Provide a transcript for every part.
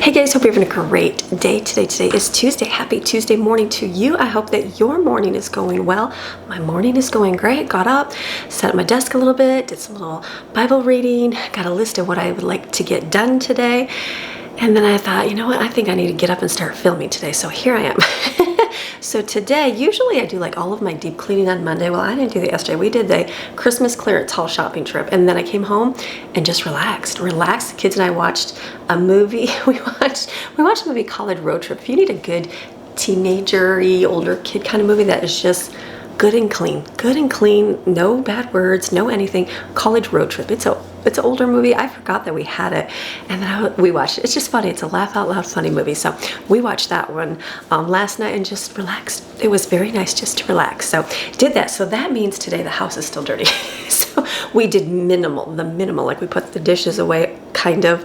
Hey guys, hope you're having a great day today. Today is Tuesday. Happy Tuesday morning to you. I hope that your morning is going well. My morning is going great. Got up, sat at my desk a little bit, did some little Bible reading, got a list of what I would like to get done today. And then I thought, you know what? I think I need to get up and start filming today. So here I am. So today, usually I do like all of my deep cleaning on Monday. Well, I didn't do that yesterday. We did the Christmas clearance haul shopping trip. And then I came home and just relaxed. The kids and I watched a movie. We watched a movie called Road Trip. If you need a good teenager-y, older kid kind of movie that is just good and clean, no bad words, no anything. College Road Trip. It's an older movie. I forgot that we had it, and then we watched it. It's just funny. It's a laugh out loud funny movie. So we watched that one last night and just relaxed. It was very nice just to relax. So did that. So that means today the house is still dirty. So we did the minimal. Like we put the dishes away, kind of.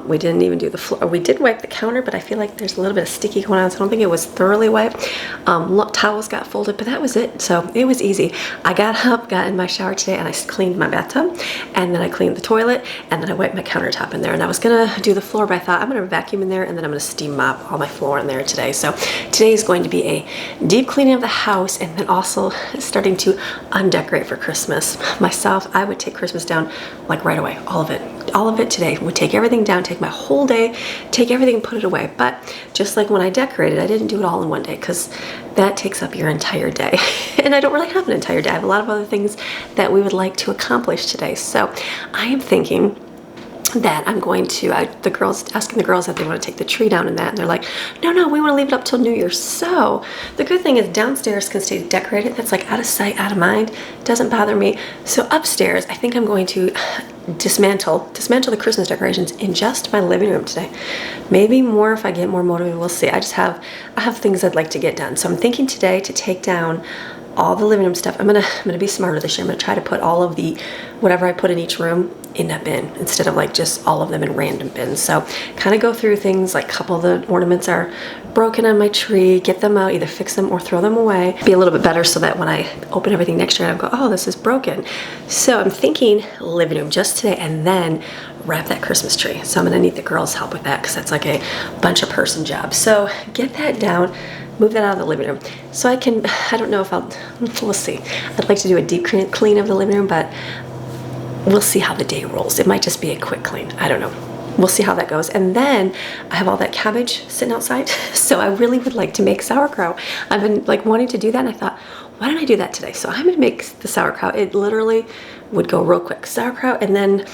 We didn't even do the floor. We did wipe the counter, but I feel like there's a little bit of sticky going on, so I don't think it was thoroughly wiped. Towels got folded, but that was it. So it was easy. I got up, got in my shower today, and I cleaned my bathtub, and then I cleaned the toilet, and then I wiped my countertop in there. And I was gonna do the floor, but I thought I'm gonna vacuum in there, and then I'm gonna steam mop all my floor in there today. So today is going to be a deep cleaning of the house, and then also starting to undecorate for Christmas. Myself, I would take Christmas down like right away, all of it today. Would take everything down, take my whole day, take everything and put it away. But just like when I decorated, I didn't do it all in one day because that takes up your entire day. And I don't really have an entire day. I have a lot of other things that we would like to accomplish today. So I am thinking that I'm going to, asking the girls if they want to take the tree down and that, and they're like, no, we want to leave it up till New Year's. So the good thing is downstairs can stay decorated. That's like out of sight, out of mind. Doesn't bother me. So upstairs, I think I'm going to dismantle the Christmas decorations in just my living room today. Maybe more if I get more motivated. We'll see. I have things I'd like to get done. So I'm thinking today to take down all the living room stuff. I'm gonna be smarter this year. I'm gonna try to put all of the whatever I put in each room in a bin instead of like just all of them in random bins. So kind of go through things, like a couple of the ornaments are broken on my tree, get them out, either fix them or throw them away. Be a little bit better so that when I open everything next year, I go, oh, this is broken. So I'm thinking living room just today, and then wrap that Christmas tree. So I'm gonna need the girls' help with that because that's like a bunch of person job. So get that down, move that out of the living room. So I don't know if we'll see. I'd like to do a deep clean of the living room, but we'll see how the day rolls. It might just be a quick clean. I don't know. We'll see how that goes. And then I have all that cabbage sitting outside. So I really would like to make sauerkraut. I've been like wanting to do that, and I thought, why don't I do that today? So I'm gonna make the sauerkraut. It literally would go real quick. Sauerkraut, and then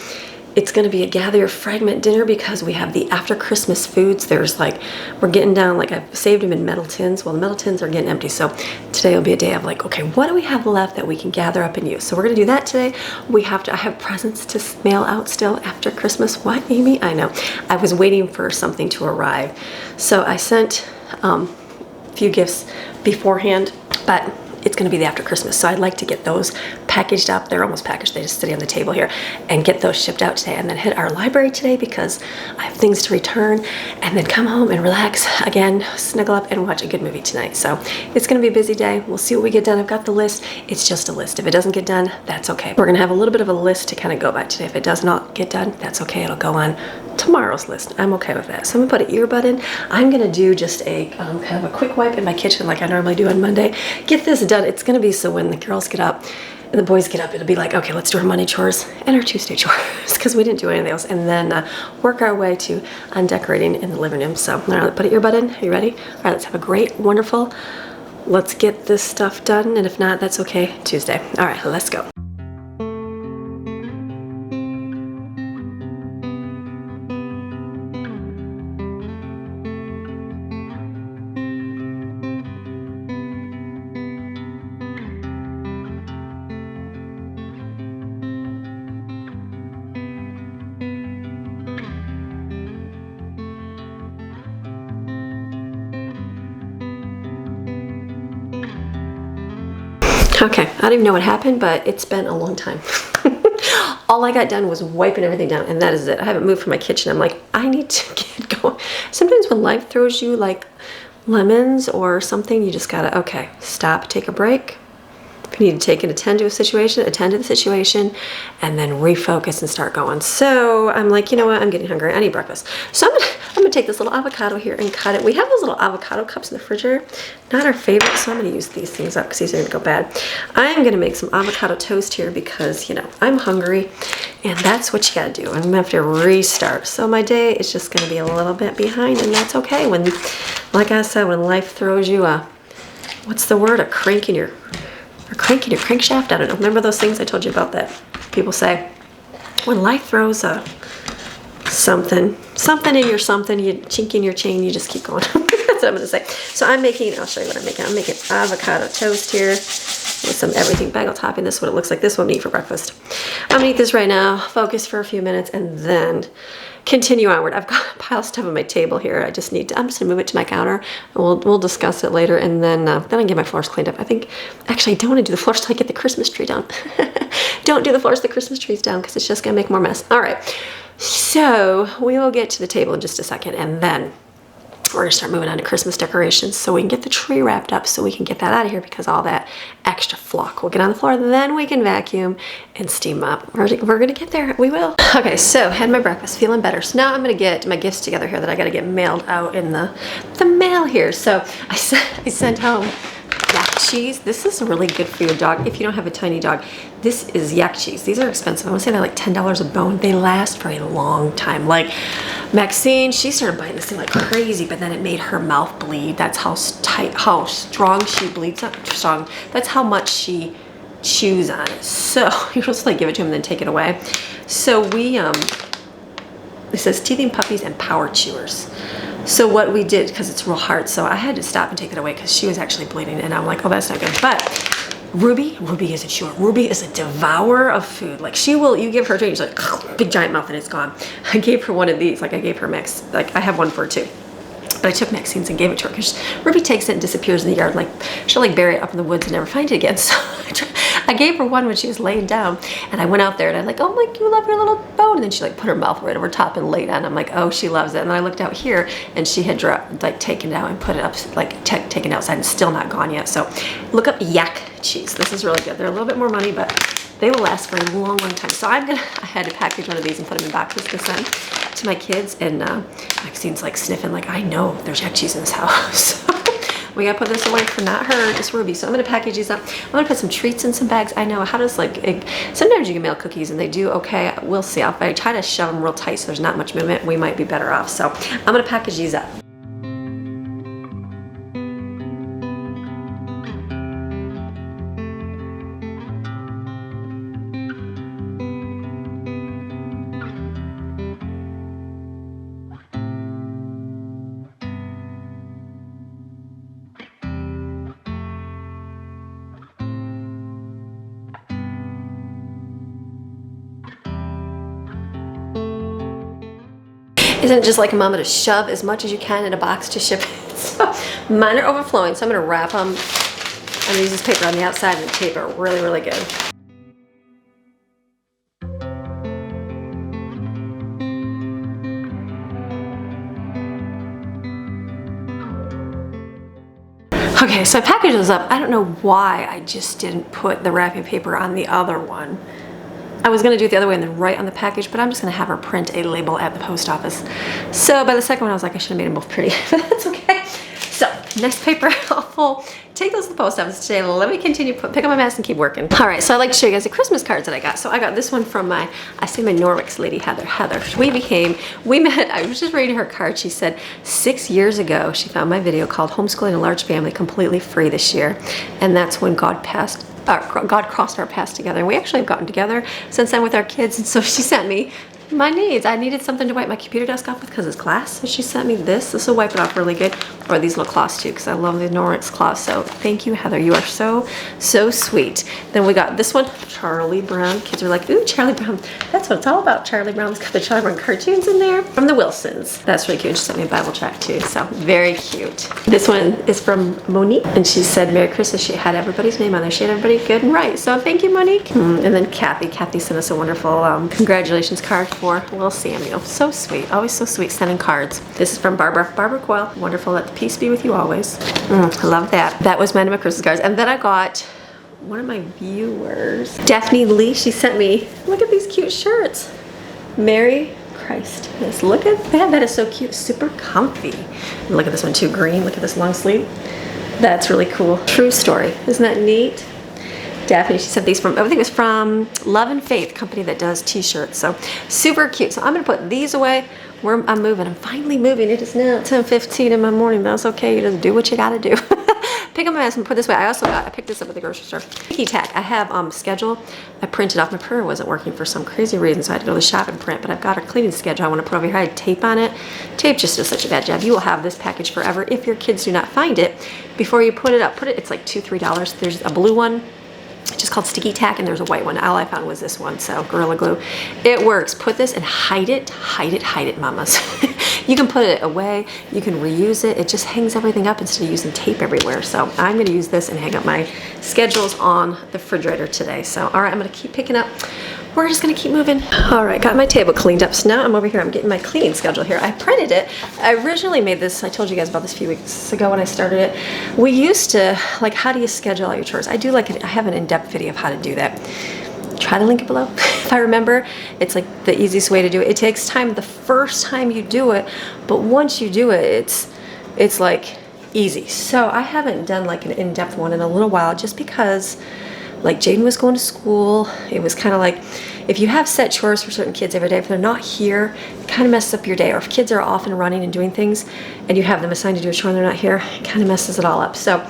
it's going to be a gather fragment dinner because we have the after Christmas foods. There's like, we're getting down, like I've saved them in metal tins. Well, the metal tins are getting empty. So today will be a day of like, okay, what do we have left that we can gather up and use? So we're going to do that today. I have presents to mail out still after Christmas. What, Amy? I know. I was waiting for something to arrive. So I sent a few gifts beforehand, but it's going to be the after Christmas. So I'd like to get those packaged up. They're almost packaged. They just sit on the table here, and get those shipped out today, and then hit our library today because I have things to return, and then come home and relax again, snuggle up and watch a good movie tonight. So it's going to be a busy day. We'll see what we get done. I've got the list. It's just a list. If it doesn't get done, that's okay. We're going to have a little bit of a list to kind of go by today. If it does not get done, that's okay. It'll go on tomorrow's list. I'm okay with that. So I'm gonna put an earbud in. I'm gonna do just a kind of a quick wipe in my kitchen like I normally do on Monday. Get this done. It's gonna be so when the girls get up and the boys get up, it'll be like, okay, let's do our Monday chores and our Tuesday chores because we didn't do anything else, and then work our way to undecorating in the living room. So I'm gonna put an earbud in. Are you ready? All right, let's have a great, wonderful, let's get this stuff done, and if not, that's okay, Tuesday. All right, let's go. Okay, I don't even know what happened, but it's been a long time. All I got done was wiping everything down, and that is it. I haven't moved from my kitchen. I'm like, I need to get going. Sometimes when life throws you like lemons or something, you just gotta, okay, stop, take a break. If you need to take and attend to the situation, and then refocus and start going. So I'm like, you know what? I'm getting hungry. I need breakfast. So I'm I'm gonna take this little avocado here and cut it. We have those little avocado cups in the refrigerator. Not our favorite, so I'm gonna use these things up because these are gonna go bad. I'm gonna make some avocado toast here because, you know, I'm hungry and that's what you gotta do. I'm gonna have to restart. So my day is just gonna be a little bit behind, and that's okay. When, like I said, when life throws you a, what's the word? A crank in your crankshaft? I don't know. Remember those things I told you about that people say? When life throws a something in your something, you chink in your chain, you just keep going. That's what I'm gonna say. So I'm making, I'll show you what I'm making. I'm making avocado toast here with some everything bagel topping. This is what it looks like. This is what I'm gonna eat for breakfast. I'm gonna eat this right now, focus for a few minutes, and then continue onward. I've got a pile of stuff on my table here. I'm just gonna move it to my counter, and we'll discuss it later, and then I can get my floors cleaned up. I think, actually, I don't want to do the floors till I get the Christmas tree down. Don't do the floors, the Christmas trees down, because it's just gonna make more mess. All right, so we will get to the table in just a second, and then we're gonna start moving on to Christmas decorations so we can get the tree wrapped up, so we can get that out of here, because all that extra flock will get on the floor. Then we can vacuum and steam up. We're gonna get there, we will. Okay, so had my breakfast, feeling better. So now I'm gonna get my gifts together here that I gotta get mailed out in the mail here. So I sent home yak cheese. This is really good for your dog if you don't have a tiny dog. This is yak cheese. These are expensive. I want to say they're like $10 a bone. They last for a long time. Like Maxine, she started biting this thing like crazy, but then it made her mouth bleed. That's how strong she bleeds. Not strong. That's how much she chews on it. So you're supposed to like give it to him and then take it away. So we it says teething puppies and power chewers. So what we did, because it's real hard, so I had to stop and take it away because she was actually bleeding, and I'm like, oh, that's not good. But Ruby is a chewer. Ruby is a devourer of food. Like you give her a drink, she's like, big giant mouth, and it's gone. I gave her one of these, like I gave her Max, like I have one for her too. But I took Maxine's and gave it to her because Ruby takes it and disappears in the yard. Like she'll like bury it up in the woods and never find it again. So I gave her one when she was laying down, and I went out there and I'm like, oh, like you love your little bone, and then she like put her mouth right over top and laid on. I'm like, oh, she loves it. And then I looked out here and she had like taken it out and put it up, like taken it outside, and still not gone yet. So look up yak cheese. This is really good. They're a little bit more money, but they will last for a long, long time. So I had to package one of these and put them in boxes to send to my kids, and Maxine's like sniffing, like, I know there's yak cheese in this house. So we gotta put this away for not her, just Ruby. So I'm gonna package these up. I'm gonna put some treats in some bags. I know, how does sometimes you can mail cookies and they do okay. We'll see. If I try to shove them real tight so there's not much movement, we might be better off. So I'm gonna package these up. Isn't it just like a mama to shove as much as you can in a box to ship it? So mine are overflowing, so I'm gonna wrap them. I'm gonna use this paper on the outside and tape it really, really good. Okay, so I packaged those up. I don't know why I just didn't put the wrapping paper on the other one. I was gonna do it the other way and then write on the package, but I'm just gonna have her print a label at the post office. So by the second one, I was like, I should have made them both pretty, but that's okay. So next paper, I'll take those to the post office today. Let me continue, pick up my mess and keep working. All right, so I'd like to show you guys the Christmas cards that I got. So I got this one from my Norwich lady, Heather. We met, I was just reading her card. She said 6 years ago, she found my video called Homeschooling a Large Family completely free this year. And that's when God crossed our paths together, and we actually have gotten together since then with our kids. And so she sent me my needs. I needed something to wipe my computer desk off with because it's class, so she sent me this. This will wipe it off really good. Or these little cloths too, because I love the Norwich cloths. So thank you, Heather. You are so sweet. Then we got this one, Charlie Brown. Kids are like, ooh, Charlie Brown. That's what it's all about. Charlie Brown's got the Charlie Brown cartoons in there from the Wilsons. That's really cute. She sent me a Bible tract too, so very cute. This one is from Monique, and she said Merry Christmas. She had everybody's name on there. She had everybody good and right. So thank you, Monique. And then Kathy sent us a wonderful congratulations card for little Samuel. So sweet. Always so sweet sending cards. This is from Barbara Coyle. Wonderful. Let the peace be with you always. I love that. That was my Christmas cards. And then I got one of my viewers, Daphne Lee. She sent me, look at these cute shirts. Merry Christ. Yes, look at that. That is so cute. Super comfy. And look at this one too, green. Look at this long sleeve. That's really cool. True story. Isn't that neat? Daphne, she sent these from, I think it was from Love and Faith, company that does t-shirts. So super cute. So I'm gonna put these away. I'm moving. I'm finally moving. It is now 10:15 in my morning. That's okay. You just do what you gotta do. Pick up my mess and put this away. I picked this up at the grocery store. Sticky tack. I have schedule. I printed off. My printer wasn't working for some crazy reason, so I had to go to the shop and print. But I've got a cleaning schedule I want to put over here. I had tape on it. Tape just does such a bad job. You will have this package forever if your kids do not find it before you put it up. It's like $2, $3. There's a blue one, just called sticky tack, and there's a white one. All I found was this one, so Gorilla Glue. It works. Put this and hide it, mamas. You can put it away, you can reuse it. It just hangs everything up instead of using tape everywhere. So I'm gonna use this and hang up my schedules on the refrigerator today. So, all right, I'm gonna keep picking up. We're just gonna keep moving. All right, got my table cleaned up. So now I'm over here, I'm getting my cleaning schedule here. I printed it. I originally made this, I told you guys about this a few weeks ago when I started it. We used to, like, how do you schedule all your chores? I have an in-depth video of how to do that. Try to link it below. If I remember, it's like the easiest way to do it. It takes time the first time you do it, but once you do it, it's like easy. So I haven't done like an in-depth one in a little while, just because like Jaden was going to school. It was kind of like, if you have set chores for certain kids every day, if they're not here, it kind of messes up your day. Or if kids are off and running and doing things and you have them assigned to do a chore and they're not here, it kind of messes it all up. So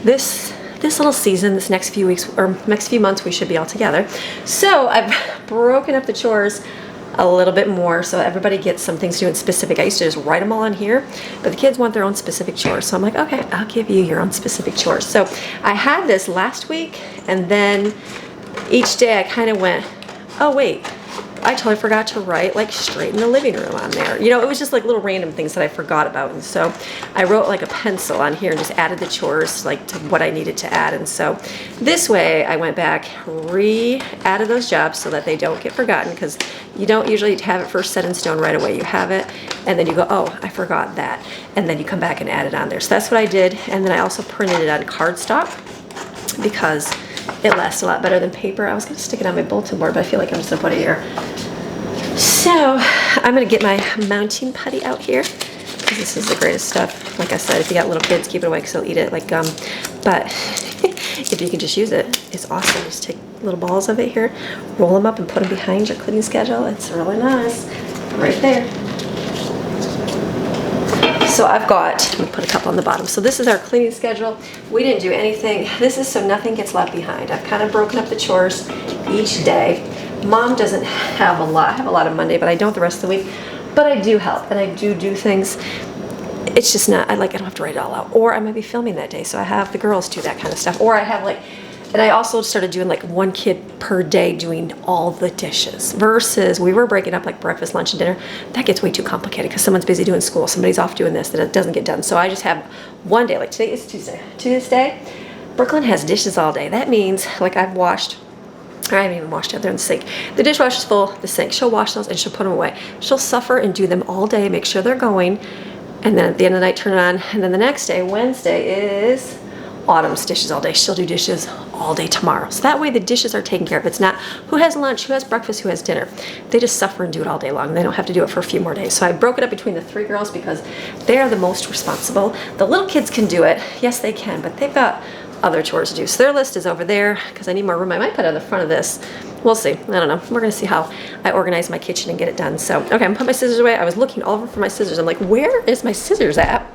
this little season, this next few weeks or next few months, we should be all together. So I've broken up the chores a little bit more so everybody gets some things to do in specific. I used to just write them all on here, but the kids want their own specific chores. So I'm like, okay, I'll give you your own specific chores. So I had this last week, and then each day I kind of went, oh wait, I totally forgot to write like straighten the living room on there. You know, it was just like little random things that I forgot about. And so I wrote like a pencil on here and just added the chores like to what I needed to add. And so this way I went back, re-added those jobs so that they don't get forgotten, because you don't usually have it first set in stone right away. You have it and then you go, oh, I forgot that. And then you come back and add it on there. So that's what I did. And then I also printed it on cardstock because it lasts a lot better than paper. I was going to stick it on my bulletin board, but I feel like I'm just going to put it here. So I'm going to get my mounting putty out here, because this is the greatest stuff. Like I said, if you got little kids, keep it away because they'll eat it like gum. But if you can just use it, it's awesome. Just take little balls of it here, roll them up and put them behind your cleaning schedule. It's really nice. Right there. So I've got, let me put a couple on the bottom. So this is our cleaning schedule. We didn't do anything. This is so nothing gets left behind. I've kind of broken up the chores each day. Mom doesn't have a lot. I have a lot on Monday, but I don't the rest of the week. But I do help, and I do things. It's just not, I don't have to write it all out. Or I might be filming that day, so I have the girls do that kind of stuff. Or I have like, and I also started doing like one kid per day doing all the dishes, versus we were breaking up like breakfast, lunch, and dinner. That gets way too complicated because someone's busy doing school, somebody's off doing this, that it doesn't get done. So I just have one day, like today is Tuesday. Tuesday, Brooklyn has dishes all day. That means like I've washed, I haven't even washed it, they're in the sink. The dishwasher's full, the sink. She'll wash those and she'll put them away. She'll suffer and do them all day, make sure they're going, and then at the end of the night turn it on. And then the next day, Wednesday, is Autumn's dishes all day. She'll do dishes all day tomorrow. So that way the dishes are taken care of. It's not who has lunch, who has breakfast, who has dinner. They just suffer and do it all day long. They don't have to do it for a few more days. So I broke it up between the three girls because they are the most responsible. The little kids can do it. Yes, they can, but they've got other chores to do. So their list is over there because I need more room. I might put it on the front of this. We'll see. I don't know. We're going to see how I organize my kitchen and get it done. So, okay, I'm going to put my scissors away. I was looking all over for my scissors. I'm like, where is my scissors at?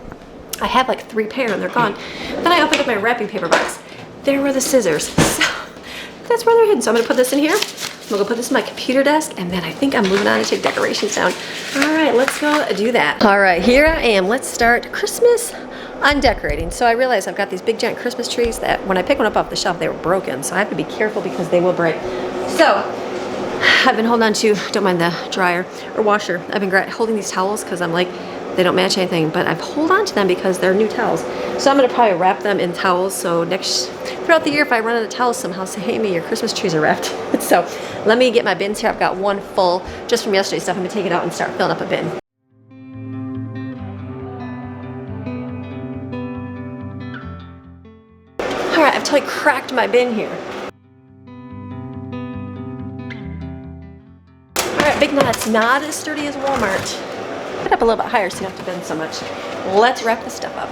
I have like 3 pair and they're gone. Then I opened up my wrapping paper box. There were the scissors. So that's where they're hidden. So I'm going to put this in here. We'll go put this in my computer desk, and then I think I'm moving on to take decorations down. All right, let's go do that. All right, here I am. Let's start Christmas undecorating. So I realized I've got these big giant Christmas trees that when I pick one up off the shelf, they were broken. So I have to be careful because they will break. So I've been holding on to, don't mind the dryer or washer. I've been holding these towels because I'm like, they don't match anything, but I've hold on to them because they're new towels. So I'm gonna probably wrap them in towels. So throughout the year, if I run out of towels somehow, say, hey, your Christmas trees are wrapped. So let me get my bins here. I've got one full just from yesterday's stuff. I'm gonna take it out and start filling up a bin. All right, I've totally cracked my bin here. All right, right, big nuts, not as sturdy as Walmart. Put it up a little bit higher so you don't have to bend so much. Let's wrap this stuff up.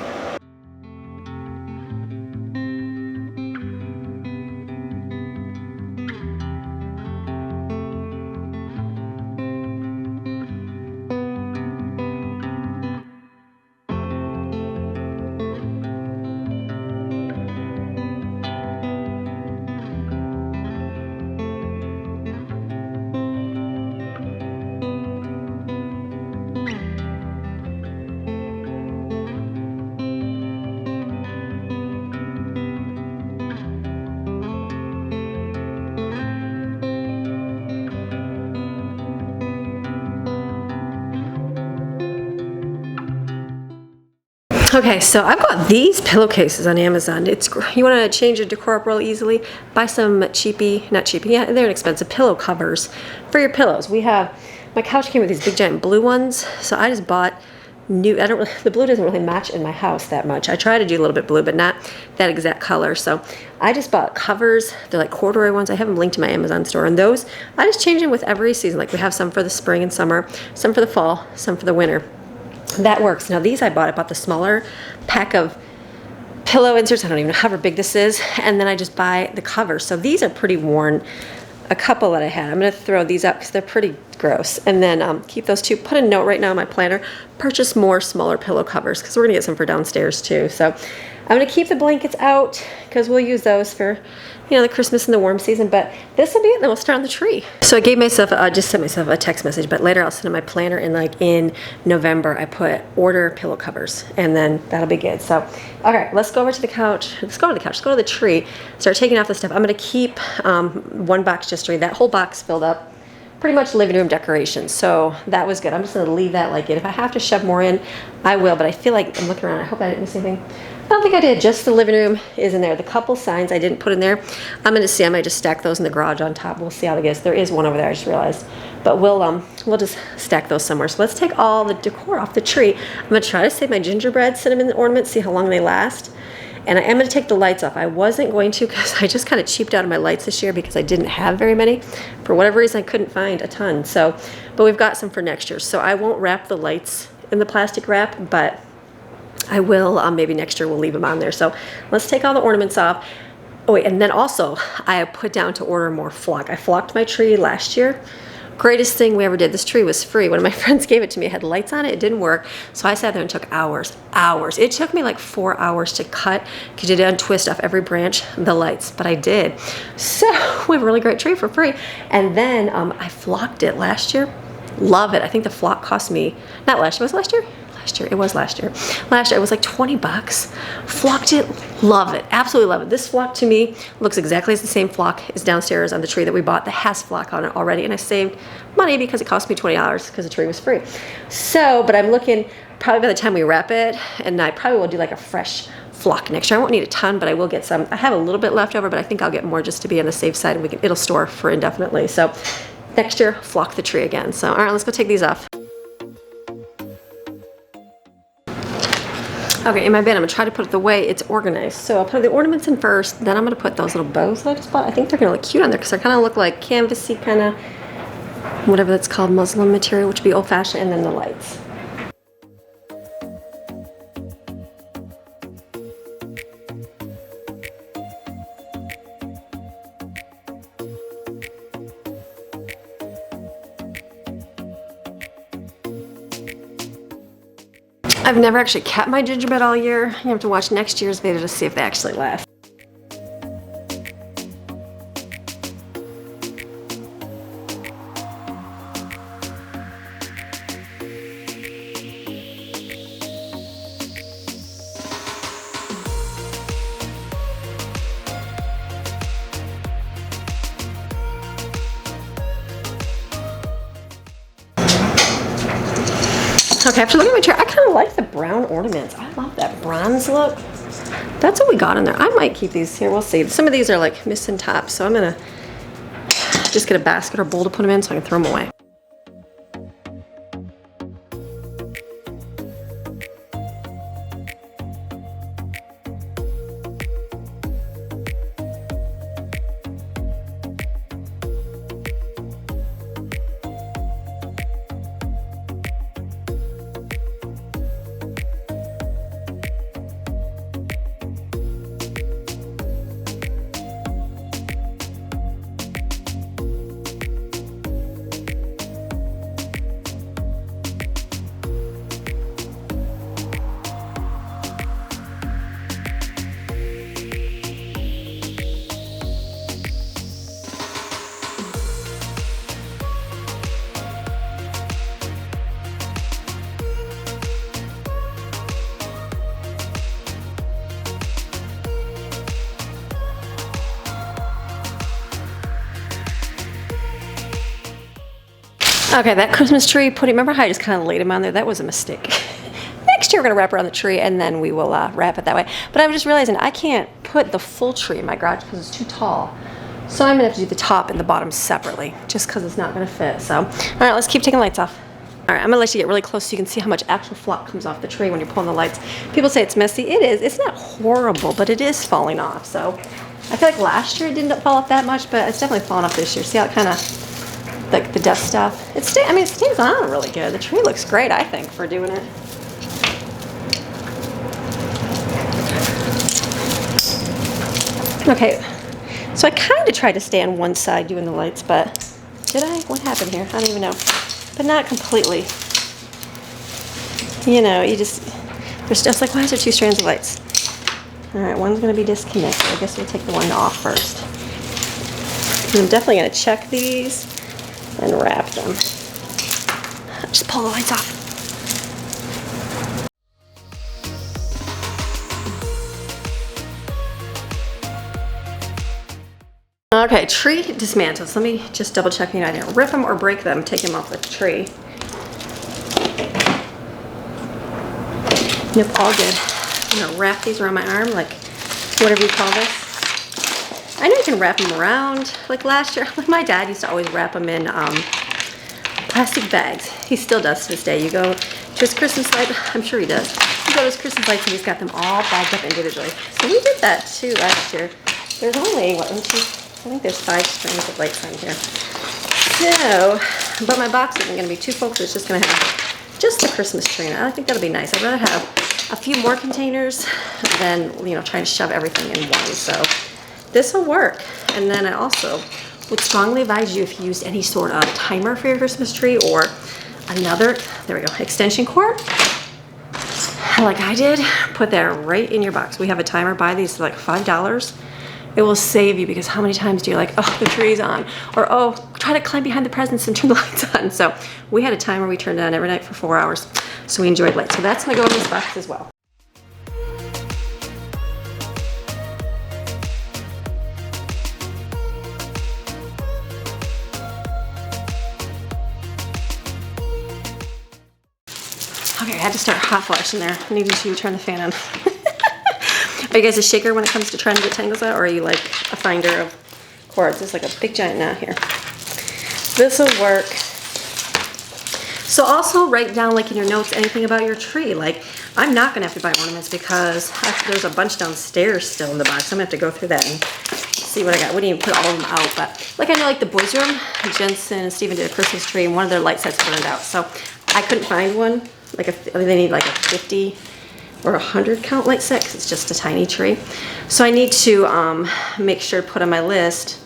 Okay, so I've got these pillowcases on Amazon. You want to change your decor up real easily, buy some not cheapy, yeah, they're inexpensive pillow covers for your pillows. My couch came with these big giant blue ones, so I just bought new. The blue doesn't really match in my house that much. I try to do a little bit blue, but not that exact color. So I just bought covers. They're like corduroy ones. I have them linked to my Amazon store, and those I just change them with every season. Like we have some for the spring and summer, some for the fall, some for the winter. That works. Now these I bought the smaller pack of pillow inserts. I don't even know how big this is. And then I just buy the covers. So these are pretty worn. A couple that I had. I'm going to throw these out because they're pretty gross. And then keep those two. Put a note right now in my planner. Purchase more smaller pillow covers because we're going to get some for downstairs too. So I'm going to keep the blankets out because we'll use those for, the Christmas and the warm season. But this will be it. Then we'll start on the tree. So I gave myself, just sent myself a text message. But later I'll send in my planner. And like in November, I put order pillow covers. And then that'll be good. So, all right, let's go over to the couch. Let's go to the tree. Start taking off the stuff. I'm going to keep one box just to that whole box filled up. Pretty much living room decorations. So that was good. I'm just going to leave that like it. If I have to shove more in, I will. But I feel like I'm looking around. I hope I didn't miss anything. I don't think I did. Just the living room is in there. The couple signs I didn't put in there. I'm going to see. I might just stack those in the garage on top. We'll see how it goes. There is one over there. I just realized. But we'll just stack those somewhere. So let's take all the decor off the tree. I'm going to try to save my gingerbread cinnamon ornaments. See how long they last. And I am going to take the lights off. I wasn't going to because I just kind of cheaped out on my lights this year because I didn't have very many. For whatever reason, I couldn't find a ton. So, but we've got some for next year. So I won't wrap the lights in the plastic wrap, but I will, maybe next year we'll leave them on there. So let's take all the ornaments off. Oh wait, and then also I put down to order more flock. I flocked my tree last year. Greatest thing we ever did. This tree was free. One of my friends gave it to me. It had lights on it. It didn't work. So I sat there and took hours. It took me like 4 hours to cut because you didn't twist off every branch the lights, but I did. So we have a really great tree for free. And then I flocked it last year. Love it. I think the flock cost me, not last year, was it last year? It was last year. Last year it was like 20 bucks. Flocked it. Love it. Absolutely love it. This flock to me looks exactly as the same flock as downstairs on the tree that we bought that has flock on it already. And I saved money because it cost me $20 because the tree was free. So, but I'm looking probably by the time we wrap it, and I probably will do like a fresh flock next year. I won't need a ton, but I will get some. I have a little bit left over, but I think I'll get more just to be on the safe side, and it'll store for indefinitely. So next year, flock the tree again. So, all right, let's go take these off. Okay, in my bin, I'm gonna try to put it the way it's organized. So I'll put the ornaments in first, then I'm gonna put those little bows that I just bought. I think they're gonna look cute on there because they kind of look like canvasy kind of, whatever that's called, muslin material, which would be old fashioned, and then the lights. I've never actually kept my gingerbread all year. You have to watch next year's video to see if they actually last. Okay, after looking at my chair, I kind of like the brown ornaments. I love that bronze look. That's what we got in there. I might keep these here. We'll see. Some of these are like missing tops, so I'm gonna just get a basket or bowl to put them in so I can throw them away. Okay, that Christmas tree putting, remember how I just kind of laid them on there? That was a mistake. Next year we're gonna wrap around the tree and then we will wrap it that way. But I'm just realizing I can't put the full tree in my garage because it's too tall. So I'm gonna have to do the top and the bottom separately just because it's not gonna fit. So, all right, let's keep taking lights off. All right, I'm gonna let you get really close so you can see how much actual flock comes off the tree when you're pulling the lights. People say it's messy. It is. It's not horrible, but it is falling off. So I feel like last year it didn't fall off that much, but it's definitely falling off this year. See how it kind of, like the dust stuff. It stays on really good. The tree looks great, I think, for doing it. Okay, so I kind of tried to stay on one side doing the lights, but did I? What happened here? I don't even know. But not completely. You know, there's just like, why is there 2 strands of lights? All right, one's gonna be disconnected. I guess we'll take the one off first. And I'm definitely gonna check these and wrap them. Just pull the lights off. Okay, tree dismantled. So let me just double check, I didn't rip them or break them, take them off the tree. Nope, all good. I'm gonna wrap these around my arm, like whatever you call this. I know you can wrap them around, like last year. My dad used to always wrap them in plastic bags. He still does to this day. You go to his Christmas lights, I'm sure he does. You go to his Christmas lights and he's got them all bagged up individually. So we did that too last year. There's only, what, 1, 2, I think there's 5 strings of lights on here. So, but my box isn't going to be too full because it's just going to have just the Christmas tree in it. I think that'll be nice. I'd rather have a few more containers than, trying to shove everything in one. So this will work. And then I also would strongly advise you, if you used any sort of timer for your Christmas tree or another, there we go, extension cord, like I did, put that right in your box. We have a timer. Buy these for like $5. It will save you, because how many times do you like, oh, the tree's on, or oh, try to climb behind the presents and turn the lights on. So we had a timer we turned on every night for 4 hours. So we enjoyed lights. So that's gonna go in this box as well. Okay, I had to start hot flashing there. I needed to turn the fan on. Are you guys a shaker when it comes to trying to get tangles out, or are you like a finder of cords? There's like a big giant knot here. This will work. So also write down, like in your notes, anything about your tree. Like, I'm not gonna have to buy ornaments because there's a bunch downstairs still in the box. I'm gonna have to go through that and see what I got. We didn't even put all of them out, but like I know, like the boys' room, Jensen and Steven did a Christmas tree and one of their light sets burned out. So I couldn't find one. Like they need like a 50 or 100 count light set because it's just a tiny tree. So I need to make sure to put on my list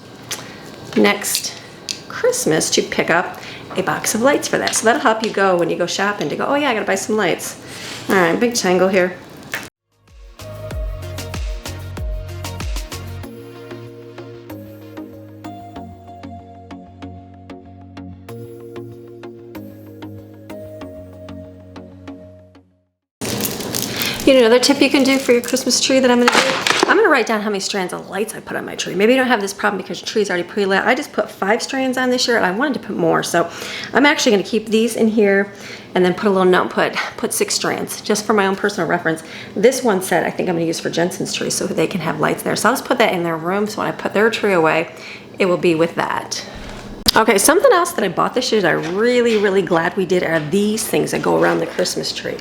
next Christmas to pick up a box of lights for that. So that'll help you go when you go shopping to go, oh yeah, I gotta buy some lights. All right, big tangle here. You know, another tip you can do for your Christmas tree that I'm gonna do, I'm gonna write down how many strands of lights I put on my tree. Maybe you don't have this problem because your tree's already pre-lit. I just put 5 strands on this year and I wanted to put more. So I'm actually gonna keep these in here and then put a little note, put 6 strands just for my own personal reference. This one set I think I'm gonna use for Jensen's tree so they can have lights there. So I'll just put that in their room, so when I put their tree away, it will be with that. Okay, something else that I bought this year that I'm really, really glad we did are these things that go around the Christmas tree.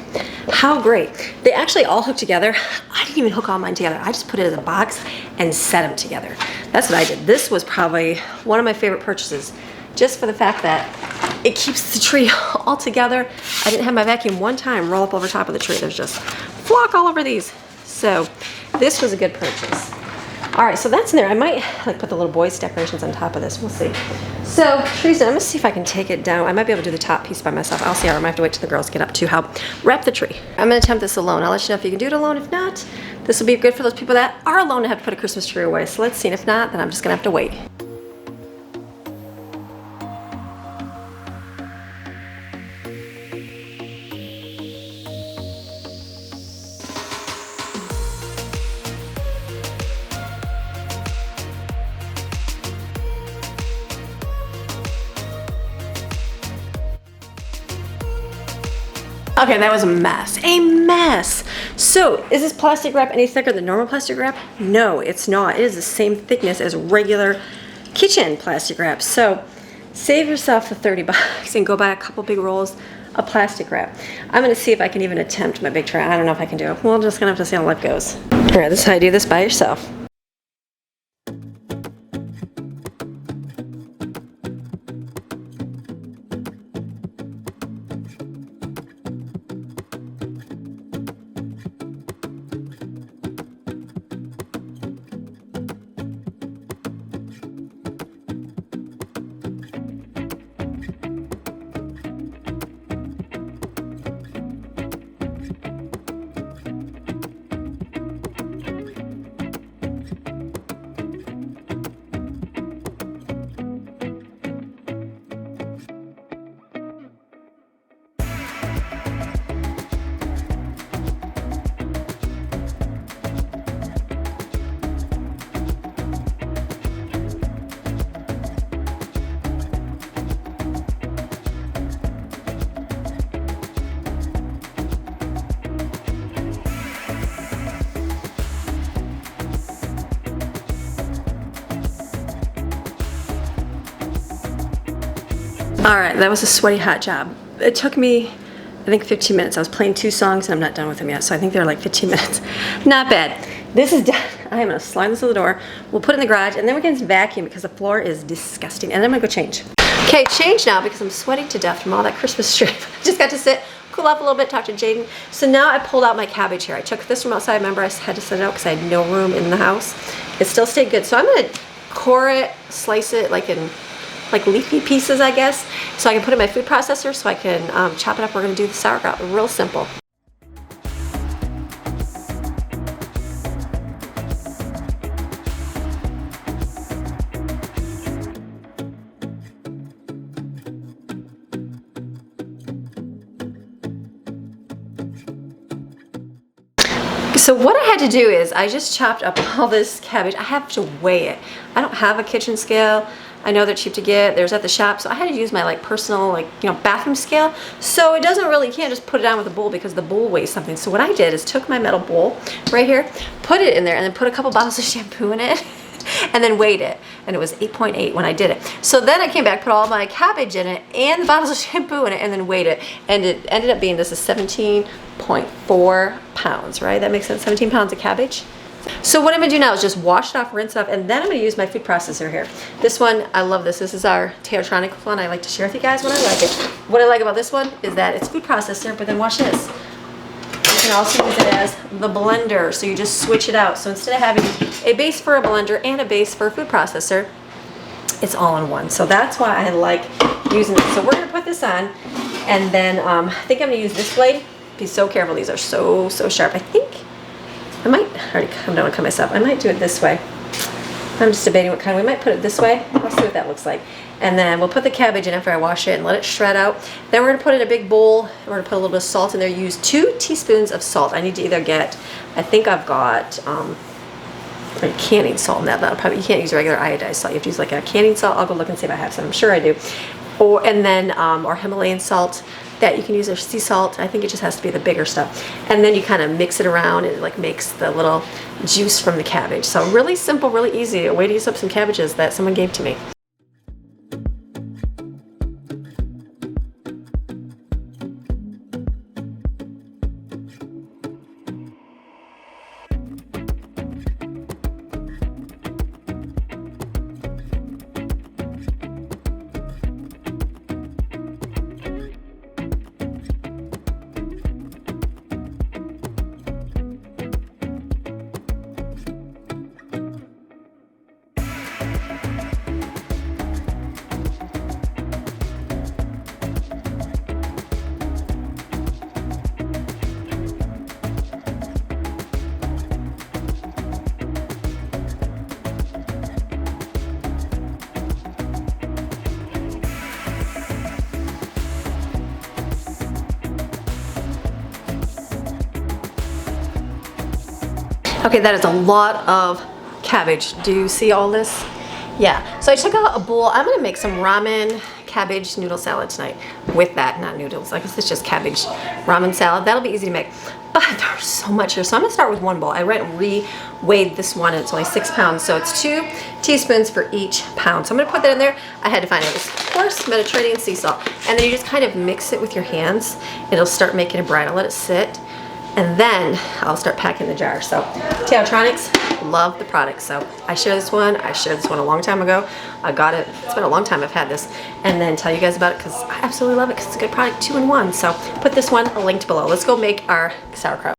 How great. They actually all hook together. I didn't even hook all mine together. I just put it as a box and set them together. That's what I did. This was probably one of my favorite purchases, just for the fact that it keeps the tree all together. I didn't have my vacuum one time roll up over top of the tree. There's just flock all over these. So this was a good purchase. All right, so that's in there. I might like put the little boys decorations on top of this. We'll see. So trees done. I'm gonna see if I can take it down. I might be able to do the top piece by myself. I'll see how. I might have to wait till the girls get up to help wrap the tree. I'm gonna attempt this alone. I'll let you know if you can do it alone. If not, this will be good for those people that are alone and have to put a Christmas tree away. So let's see. And if not, then I'm just gonna have to wait. Okay, that was a mess. A mess. So, is this plastic wrap any thicker than normal plastic wrap? No, it's not. It is the same thickness as regular kitchen plastic wrap. So, save yourself the 30 bucks and go buy a couple big rolls of plastic wrap. I'm gonna see if I can even attempt my big tray. I don't know if I can do it. Well, I'm just gonna have to see how life goes. All right, this is how you do this by yourself. All right, that was a sweaty hot job. It took me, I think 15 minutes. I was playing 2 songs and I'm not done with them yet, so I think they're like 15 minutes. Not bad. This is done. I am gonna slide this to the door. We'll put it in the garage and then we're gonna vacuum because the floor is disgusting. And then I'm gonna go change. Okay, change now because I'm sweating to death from all that Christmas strip. Just got to sit, cool off a little bit, talk to Jaden. So now I pulled out my cabbage here. I took this from outside. Remember I had to set it out because I had no room in the house. It still stayed good. So I'm gonna core it, slice it like in leafy pieces, I guess, so I can put it in my food processor so I can chop it up. We're gonna do the sauerkraut, real simple. So what I had to do is I just chopped up all this cabbage. I have to weigh it. I don't have a kitchen scale. I know they're cheap to get. There's at the shop, so I had to use my like personal bathroom scale. So it doesn't really, you can't just put it on with a bowl because the bowl weighs something. So what I did is took my metal bowl right here, put it in there, and then put a couple bottles of shampoo in it, and then weighed it. And it was 8.8 when I did it. So then I came back, put all my cabbage in it and the bottles of shampoo in it, and then weighed it. And it ended up being, this is 17.4 pounds, right? That makes sense, 17 pounds of cabbage. So what I'm gonna do now is just wash it off, rinse it off, and then I'm gonna use my food processor here. This one, I love this. This is our Teotronic one. I like to share with you guys when I like it. What I like about this one is that it's food processor, but then watch this. You can also use it as the blender, so you just switch it out. So instead of having a base for a blender and a base for a food processor, it's all in one. So that's why I like using it. So we're gonna put this on, and then I think I'm gonna use this blade. Be so careful, these are so sharp. I think I might already come down and cut myself. I might do it this way. I'm just debating what kind. We might put it this way. I'll see what that looks like. And then we'll put the cabbage in after I wash it and let it shred out. Then we're gonna put it in a big bowl. We're gonna put a little bit of salt in there. Use 2 teaspoons of salt. I need to either get, I think I've got canning salt in that. That'll probably, you can't use regular iodized salt. You have to use like a canning salt. I'll go look and see if I have some. I'm sure I do. Or Himalayan salt that you can use, or sea salt. I think it just has to be the bigger stuff. And then you kind of mix it around and it like makes the little juice from the cabbage. So really simple, really easy. A way to use up some cabbages that someone gave to me. Okay, that is a lot of cabbage. Do you see all this? Yeah, so I took out a bowl. I'm gonna make some ramen cabbage noodle salad tonight with that, not noodles. I guess it's just cabbage ramen salad. That'll be easy to make. But there's so much here. So I'm gonna start with one bowl. I re-weighed this one and it's only 6 pounds. So it's 2 teaspoons for each pound. So I'm gonna put that in there. I had to find it. It's, of course, Mediterranean sea salt. And then you just kind of mix it with your hands. It'll start making a brine. I'll let it sit. And then I'll start packing the jar. So Teotronics, love the product. So I share this one. I shared this one a long time ago. I got it. It's been a long time I've had this. And then tell you guys about it because I absolutely love it because it's a good product, 2-in-1. So put this one linked below. Let's go make our sauerkraut.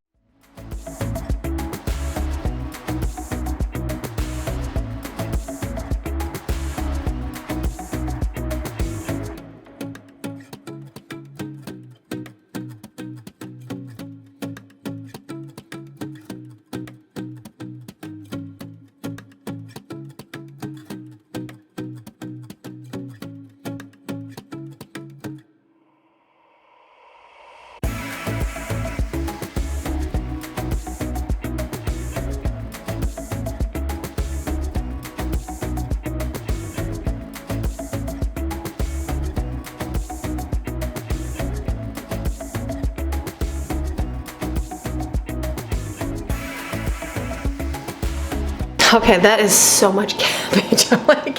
Okay, that is so much cabbage. I'm like,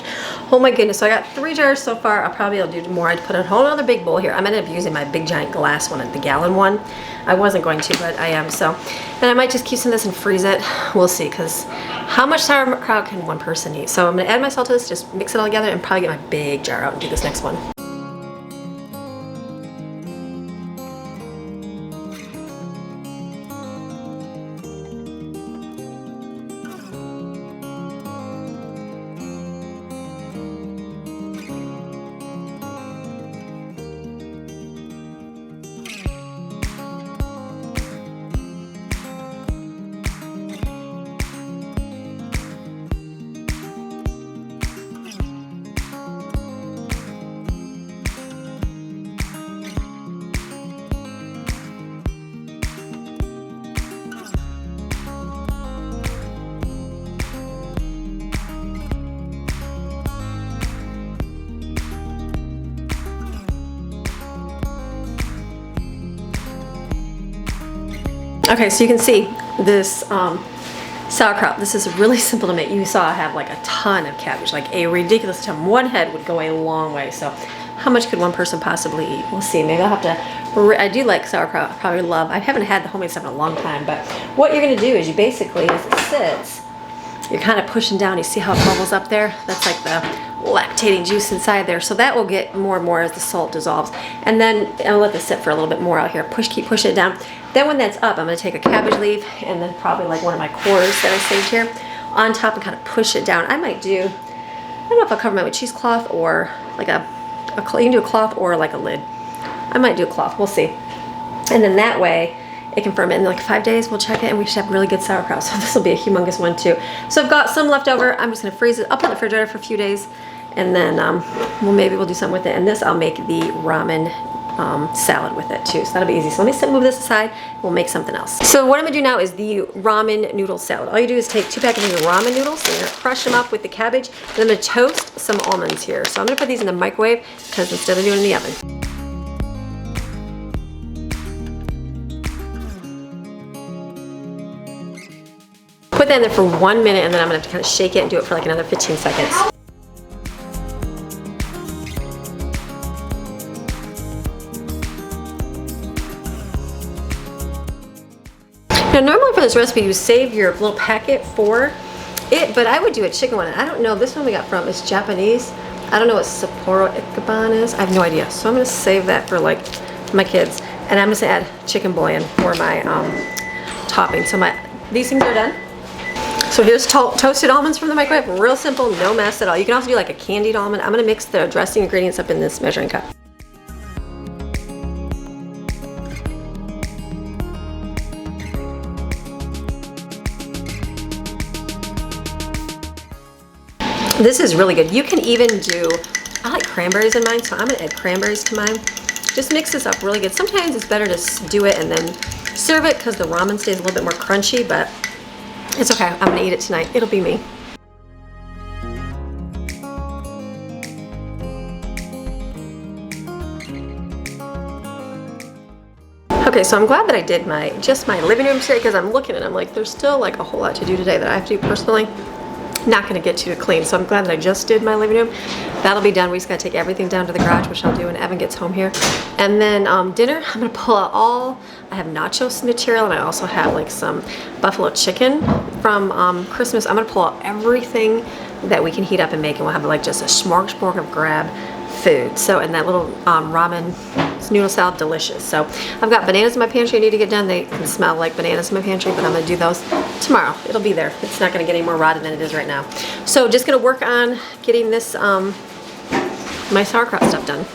oh my goodness. So I got 3 jars so far. I'll probably do more. I'd put a whole other big bowl here. I'm gonna end up using my big giant glass one, the gallon one. I wasn't going to, but I am. So then I might just keep some of this and freeze it. We'll see, because how much sauerkraut can one person eat? So I'm gonna add my salt to this, just mix it all together, and probably get my big jar out and do this next one. Okay, so you can see this sauerkraut. This is really simple to make. You saw I have like a ton of cabbage, like a ridiculous ton. One head would go a long way. So how much could one person possibly eat? We'll see. Maybe I'll have to, I do like sauerkraut. I probably love, I haven't had the homemade stuff in a long time, but what you're gonna do is you basically, as it sits, you're kind of pushing down. You see how it bubbles up there? That's like the lactating juice inside there. So that will get more and more as the salt dissolves. And then I'll let this sit for a little bit more out here. Keep pushing it down. Then when that's up, I'm gonna take a cabbage leaf and then probably like one of my quarters that I saved here on top and kind of push it down. I might do, I don't know if I'll cover mine with cheesecloth or like you can do a cloth or like a lid. I might do a cloth, we'll see. And then that way, it can ferment in like 5 days. We'll check it and we should have really good sauerkraut. So this will be a humongous one too. So I've got some left over. I'm just gonna freeze it up in the refrigerator for a few days and then maybe we'll do something with it. And this I'll make the ramen salad with it too. So that'll be easy. So let me move this aside. We'll make something else. So what I'm gonna do now is the ramen noodle salad. All you do is take 2 packages of ramen noodles and you're gonna crush them up with the cabbage. And I'm gonna toast some almonds here. So I'm gonna put these in the microwave because instead of doing it in the oven. Put that in there for 1 minute and then I'm gonna have to kind of shake it and do it for like another 15 seconds. Now normally for this recipe you save your little packet for it, but I would do a chicken one. I don't know, this one we got from is Japanese. I don't know what Sapporo Ichiban is. I have no idea. So I'm gonna save that for like my kids. And I'm just gonna add chicken bouillon for my topping. So these things are done. So here's toasted almonds from the microwave. Real simple, no mess at all. You can also do like a candied almond. I'm gonna mix the dressing ingredients up in this measuring cup. This is really good. You can even do, I like cranberries in mine, so I'm gonna add cranberries to mine. Just mix this up really good. Sometimes it's better to do it and then serve it because the ramen stays a little bit more crunchy, but it's okay. I'm gonna eat it tonight. It'll be me. Okay, so I'm glad that I did just my living room today, because I'm looking and I'm like, there's still like a whole lot to do today that I have to do personally. Not gonna get to clean, so I'm glad that I just did my living room. That'll be done. We just gotta take everything down to the garage, which I'll do when Evan gets home here. And then dinner, I'm gonna pull out I have nachos material, and I also have like some buffalo chicken from Christmas. I'm gonna pull out everything that we can heat up and make, and we'll have like just a smorgasbord of grab food. So, and that little ramen noodle salad, delicious. So I've got bananas in my pantry I need to get done. They can smell like bananas in my pantry, but I'm gonna do those tomorrow. It'll be there. It's not gonna get any more rotten than it is right now. So just gonna work on getting this my sauerkraut stuff done.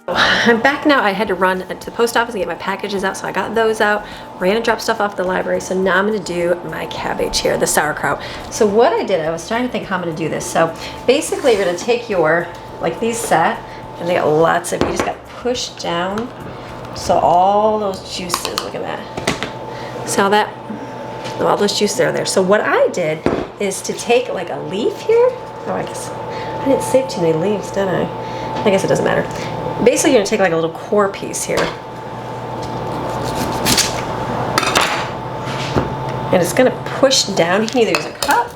I'm back now. I had to run to the post office and get my packages out, so I got those out, ran and dropped stuff off at the library. So now I'm gonna do my cabbage here, the sauerkraut. So what I did, I was trying to think how I'm gonna do this. So basically you're gonna take like these set, and they got lots of, you just got pushed down. So all those juices, look at that. See all that? All those juices are there. So what I did is to take like a leaf here. Oh, I guess I didn't save too many leaves, did I? I guess it doesn't matter. Basically, you're gonna take like a little core piece here. And it's gonna push down. You can either use a cup.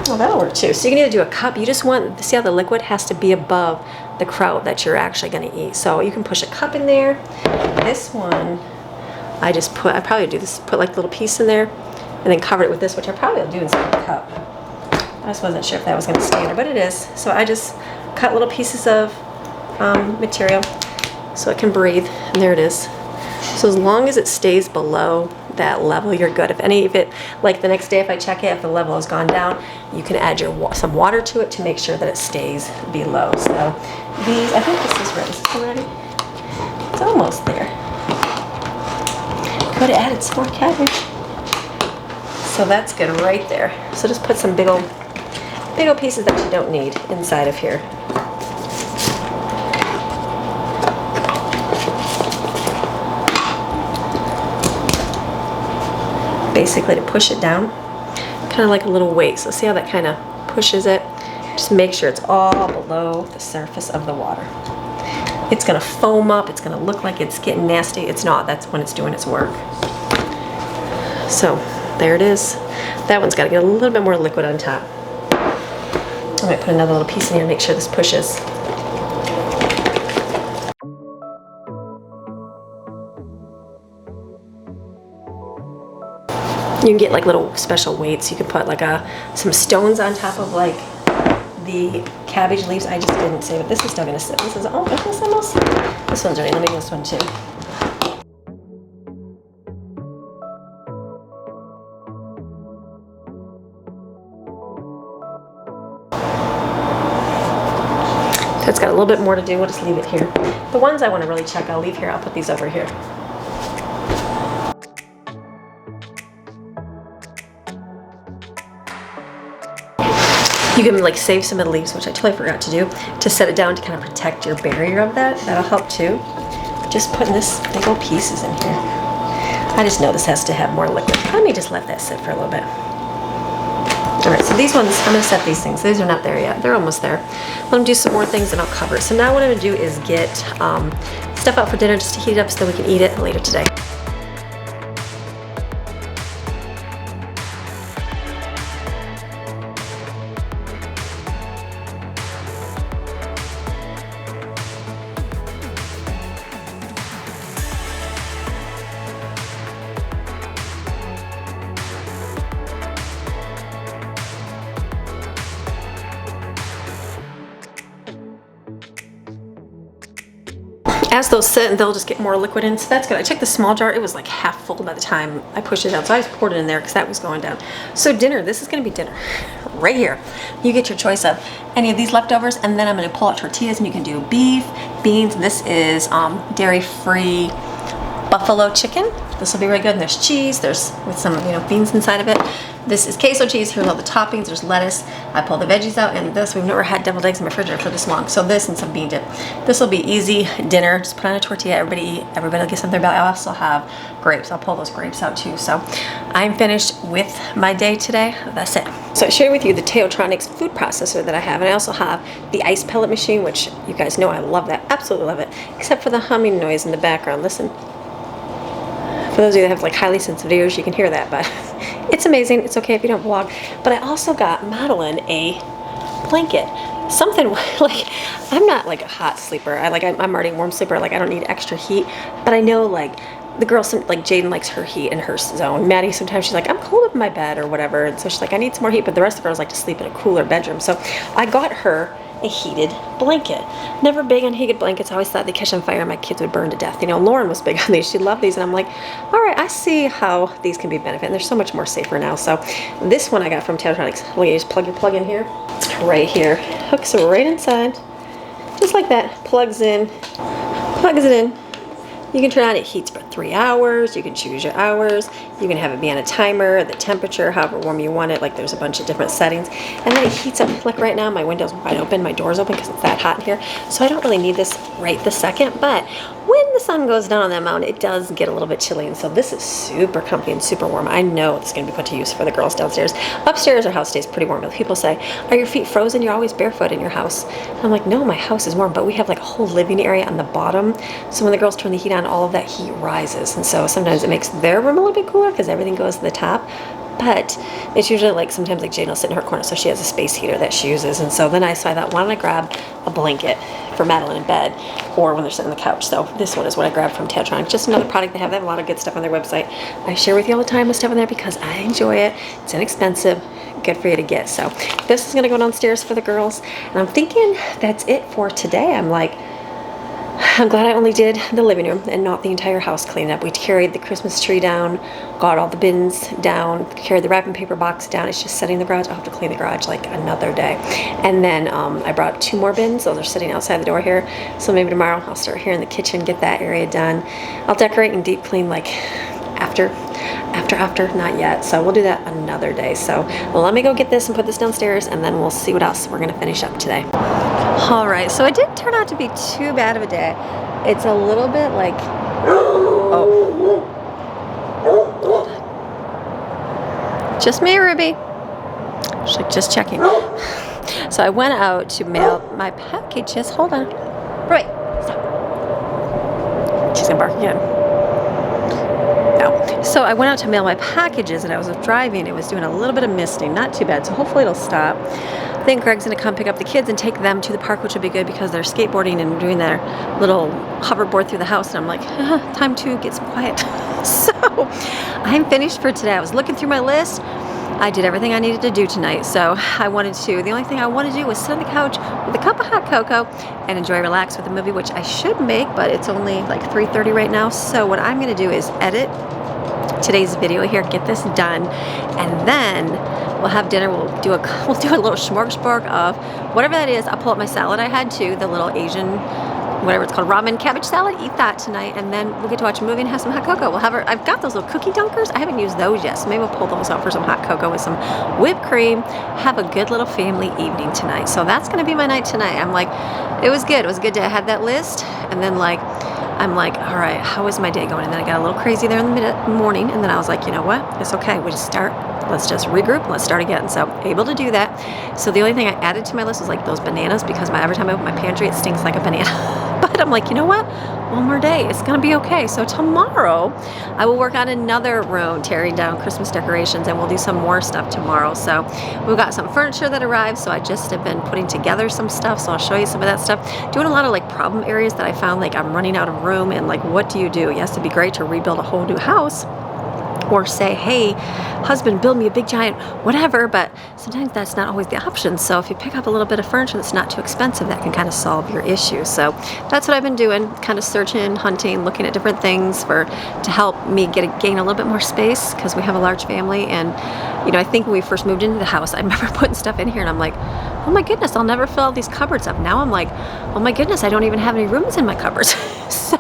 Oh, that'll work too. So you can either do a cup. You just want, see how the liquid has to be above the kraut that you're actually gonna eat. So you can push a cup in there. This one, I probably do this, put like a little piece in there, and then cover it with this, which I probably will do inside the cup. I just wasn't sure if that was going to stay in there, but it is. So I just cut little pieces of material so it can breathe, and there it is. So as long as it stays below that level, you're good. If it, like the next day if I check it, if the level has gone down, you can add some water to it to make sure that it stays below. So these, I think this is ready. Is this ready? It's almost there. Could have added some more cabbage. So that's good right there. So just put some big old pieces that you don't need inside of here. Basically to push it down, kind of like a little weight. So see how that kind of pushes it? Just make sure it's all below the surface of the water. It's gonna foam up, it's gonna look like it's getting nasty. It's not, that's when it's doing its work. So there it is. That one's gotta get a little bit more liquid on top. I might put another little piece in here and make sure this pushes. You can get like little special weights. You can put like some stones on top of like the cabbage leaves. I just didn't say, but this is still gonna sit. This is, oh, is this almost? This one's ready. Let me do this one too. It's got a little bit more to do. We'll just leave it here. The ones I want to really check, I'll leave here. I'll put these over here. You can like save some of the leaves, which I totally forgot to do, to set it down to kind of protect your barrier of that. That'll help too. Just putting this big old pieces in here. I just know this has to have more liquid. Let me just let that sit for a little bit. All right, so these ones, I'm gonna set these things. These are not there yet. They're almost there. Let them do some more things and I'll cover it. So now what I'm gonna do is get stuff out for dinner just to heat it up so that we can eat it later today. As those sit, they'll just get more liquid in, so that's good. I checked the small jar, it was like half full by the time I pushed it out, so I just poured it in there because that was going down. So dinner, this is gonna be dinner right here. You get your choice of any of these leftovers, and then I'm gonna pull out tortillas, and you can do beef, beans. This is dairy-free buffalo chicken. This will be really good. And there's cheese. There's with some, you know, beans inside of it. This is queso cheese. Here's all the toppings. There's lettuce. I pulled the veggies out, and this, we've never had deviled eggs in my refrigerator for this long. So this and some bean dip. This will be easy dinner. Just put on a tortilla. Everybody eat. Everybody will get something. I also have grapes. I'll pull those grapes out too. So I'm finished with my day today. That's it. So I share with you the Teotronics food processor that I have, and I also have the ice pellet machine, which you guys know I love that. Absolutely love it. Except for the humming noise in the background. Listen. For those of you that have like highly sensitive ears, you can hear that, but it's amazing. It's okay if you don't vlog. But I also got Madeline a blanket. Something like, I'm not like a hot sleeper. I'm already a warm sleeper. Like I don't need extra heat. But I know like the girls, like Jaden likes her heat in her zone. Maddie, sometimes she's like, I'm cold up in my bed or whatever. And so she's like, I need some more heat. But the rest of the girls like to sleep in a cooler bedroom. So I got her a heated blanket. Never big on heated blankets. I always thought they catch on fire and my kids would burn to death. You know, Lauren was big on these. She loved these. And I'm like, all right, I see how these can be benefit. And they're so much more safer now. So this one I got from Teotronics. Look, you just plug your plug in here. Right here. Hooks right inside. Just like that. Plugs in. Plugs it in. You can turn on it heats for 3 hours. You can choose your hours. You can have it be on a timer, the temperature, however warm you want it. Like there's a bunch of different settings. And then it heats up. Like right now, my window's wide open, my door's open because it's that hot in here. So I don't really need this right this second. But when the sun goes down on that mountain, it does get a little bit chilly. And so this is super comfy and super warm. I know it's going to be put to use for the girls downstairs. Upstairs, our house stays pretty warm. But people say, are your feet frozen? You're always barefoot in your house. And I'm like, no, my house is warm. But we have like a whole living area on the bottom. So when the girls turn the heat on, all of that heat rises. And so sometimes it makes their room a little bit cooler because everything goes to the top. But it's usually like sometimes like Jane will sit in her corner, so she has a space heater that she uses. And so then I thought, why don't I grab a blanket for Madeline in bed or when they're sitting on the couch. So this one is what I grabbed from Teotronics. Just another product they have. They have a lot of good stuff on their website. I share with you all the time with stuff on there because I enjoy it. It's inexpensive. Good for you to get. So this is going to go downstairs for the girls. And I'm thinking that's it for today. I'm glad I only did the living room and not the entire house cleanup. We carried the Christmas tree down, got all the bins down, carried the wrapping paper box down. It's just setting the garage. I'll have to clean the garage like another day. And then I brought 2 more bins. Those are sitting outside the door here. So maybe tomorrow I'll start here in the kitchen, get that area done. I'll decorate and deep clean like after, not yet. So we'll do that another day. So let me go get this and put this downstairs and then we'll see what else we're going to finish up today. All right, so it didn't turn out to be too bad of a day. It's a little bit like, oh. Just me, Ruby. She's like, just checking. So I went out to mail my packages. Hold on. Right. Stop. She's gonna bark again. No. So I went out to mail my packages and I was driving. It was doing a little bit of misting. Not too bad. So hopefully it'll stop. I think Greg's gonna come pick up the kids and take them to the park, which would be good because they're skateboarding and doing their little hoverboard through the house. And I'm like, time to get some quiet. So I'm finished for today. I was looking through my list. I did everything I needed to do tonight. So the only thing I want to do was sit on the couch with a cup of hot cocoa and relax with a movie, which I should make, but it's only like 3:30 right now. So what I'm gonna do is edit today's video here, get this done, and then we'll have dinner. We'll do a little smorgasbord of whatever that is. I'll pull up my salad I had too, the little Asian, whatever it's called, ramen cabbage salad. Eat that tonight, and then we'll get to watch a movie and have some hot cocoa. I've got those little cookie dunkers. I haven't used those yet, so maybe we'll pull those out for some hot cocoa with some whipped cream. Have a good little family evening tonight. So that's gonna be my night tonight. I'm like, it was good. It was good to have that list, and then I'm like, all right, how is my day going? And then I got a little crazy there in the morning, and then I was like, you know what? It's okay. We just start. Let's just regroup. Let's start again. So able to do that. So the only thing I added to my list was like those bananas because every time I open my pantry, it stinks like a banana. But I'm like, you know what? One more day. It's going to be okay. So tomorrow, I will work on another room, tearing down Christmas decorations, and we'll do some more stuff tomorrow. So we've got some furniture that arrived. So I just have been putting together some stuff. So I'll show you some of that stuff. Doing a lot of like problem areas that I found like I'm running out of room, and like, what do you do? Yes, it'd be great to rebuild a whole new house. Or say, hey, husband, build me a big giant whatever, but sometimes that's not always the option. So if you pick up a little bit of furniture that's not too expensive, that can kind of solve your issue. So that's what I've been doing, kind of searching, hunting, looking at different things to help me gain a little bit more space because we have a large family. And you know, I think when we first moved into the house, I remember putting stuff in here and I'm like, oh my goodness, I'll never fill all these cupboards up. Now I'm like, oh my goodness, I don't even have any rooms in my cupboards. So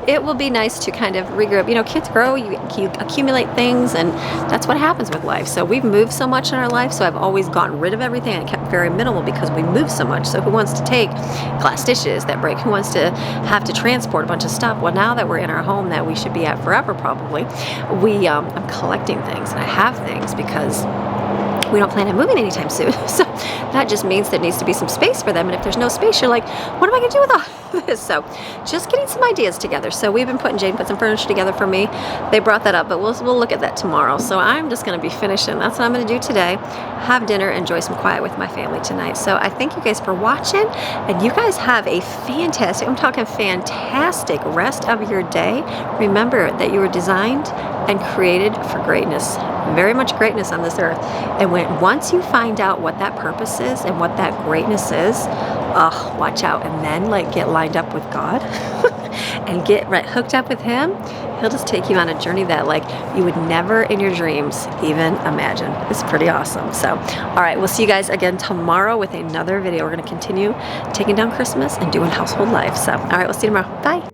it will be nice to kind of regroup. You know, kids grow, you accumulate things, and that's what happens with life. So we've moved so much in our life, so I've always gotten rid of everything and kept very minimal because we moved so much. So who wants to take glass dishes that break? Who wants to have to transport a bunch of stuff? Well, now that we're in our home that we should be at forever probably, I'm collecting things, and I have things because we don't plan on moving anytime soon. So that just means there needs to be some space for them. And if there's no space, you're like, what am I gonna do with all this? So just getting some ideas together. So we've been Jane put some furniture together for me. They brought that up, but we'll look at that tomorrow. So I'm just gonna be finishing. That's what I'm gonna do today. Have dinner, enjoy some quiet with my family tonight. So I thank you guys for watching, and you guys have a fantastic, I'm talking fantastic rest of your day. Remember that you were designed and created for greatness, very much greatness on this earth. And once you find out what that purpose is and what that greatness is, watch out, and then like get lined up with God and get hooked up with Him. He'll just take you on a journey that like you would never in your dreams even imagine. It's pretty awesome. So, all right, we'll see you guys again tomorrow with another video. We're gonna continue taking down Christmas and doing household life. So, all right, we'll see you tomorrow. Bye.